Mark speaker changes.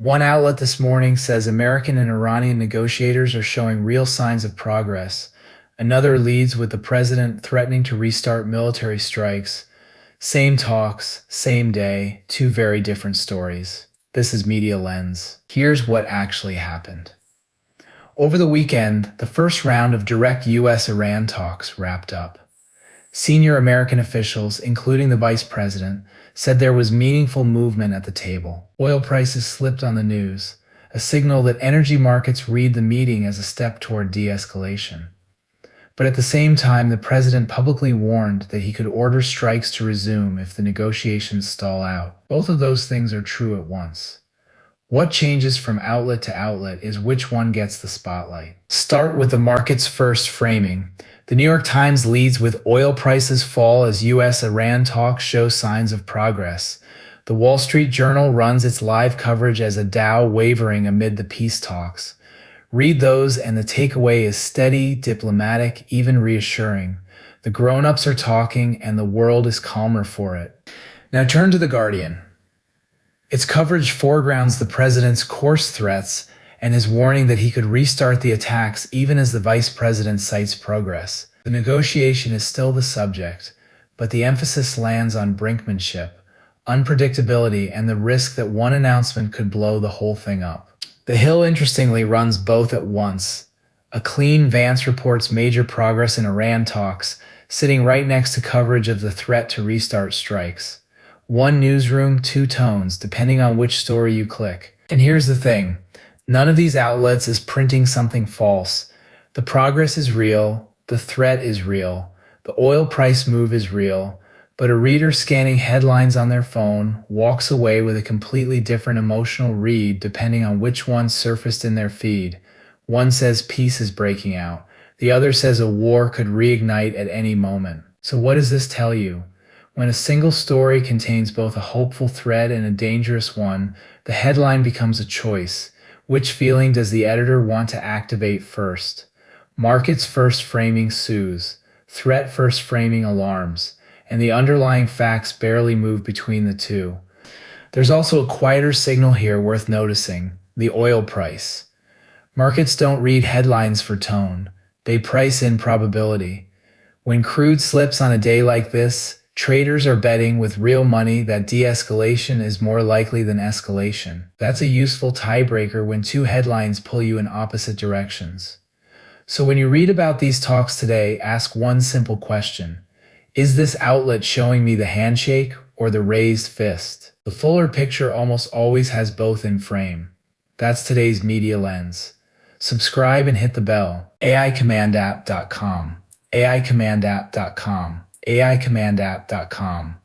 Speaker 1: One outlet this morning says American and Iranian negotiators are showing real signs of progress. Another leads with the president threatening to restart military strikes. Same talks, same day, two very different stories. This is Media Lens. Here's what actually happened. Over the weekend, the first round of direct U.S. Iran talks wrapped up. Senior American officials, including the vice president, said there was meaningful movement at the table. Oil prices slipped on the news, a signal that energy markets read the meeting as a step toward de-escalation. But at the same time, the president publicly warned that he could order strikes to resume if the negotiations stall out. Both of those things are true at once. What changes from outlet to outlet is which one gets the spotlight. Start with the market's first framing. The New York Times leads with oil prices fall as U.S. Iran talks show signs of progress. The Wall Street Journal runs its live coverage as a Dow wavering amid the peace talks. Read those and the takeaway is steady, diplomatic, even reassuring. The grown-ups are talking and the world is calmer for it. Now turn to The Guardian. Its coverage foregrounds the president's coarse threats and his warning that he could restart the attacks even as the vice president cites progress. The negotiation is still the subject, but the emphasis lands on brinkmanship, unpredictability, and the risk that one announcement could blow the whole thing up. The Hill interestingly runs both at once. A clean Vance reports major progress in Iran talks, sitting right next to coverage of the threat to restart strikes. One newsroom, two tones, depending on which story you click. And here's the thing. None of these outlets is printing something false. The progress is real. The threat is real. The oil price move is real. But a reader scanning headlines on their phone walks away with a completely different emotional read depending on which one surfaced in their feed. One says peace is breaking out. The other says a war could reignite at any moment. So what does this tell you? When a single story contains both a hopeful thread and a dangerous one, the headline becomes a choice. Which feeling does the editor want to activate first? Market's first framing soothes, threat first framing alarms, and the underlying facts barely move between the two. There's also a quieter signal here worth noticing: the oil price. Markets don't read headlines for tone. They price in probability. When crude slips on a day like this, traders are betting with real money that de-escalation is more likely than escalation. That's a useful tiebreaker when two headlines pull you in opposite directions. So when you read about these talks today, ask one simple question. Is this outlet showing me the handshake or the raised fist? The fuller picture almost always has both in frame. That's today's Media Lens. Subscribe and hit the bell. AICommandApp.com. AICommandApp.com. AICommandApp.com.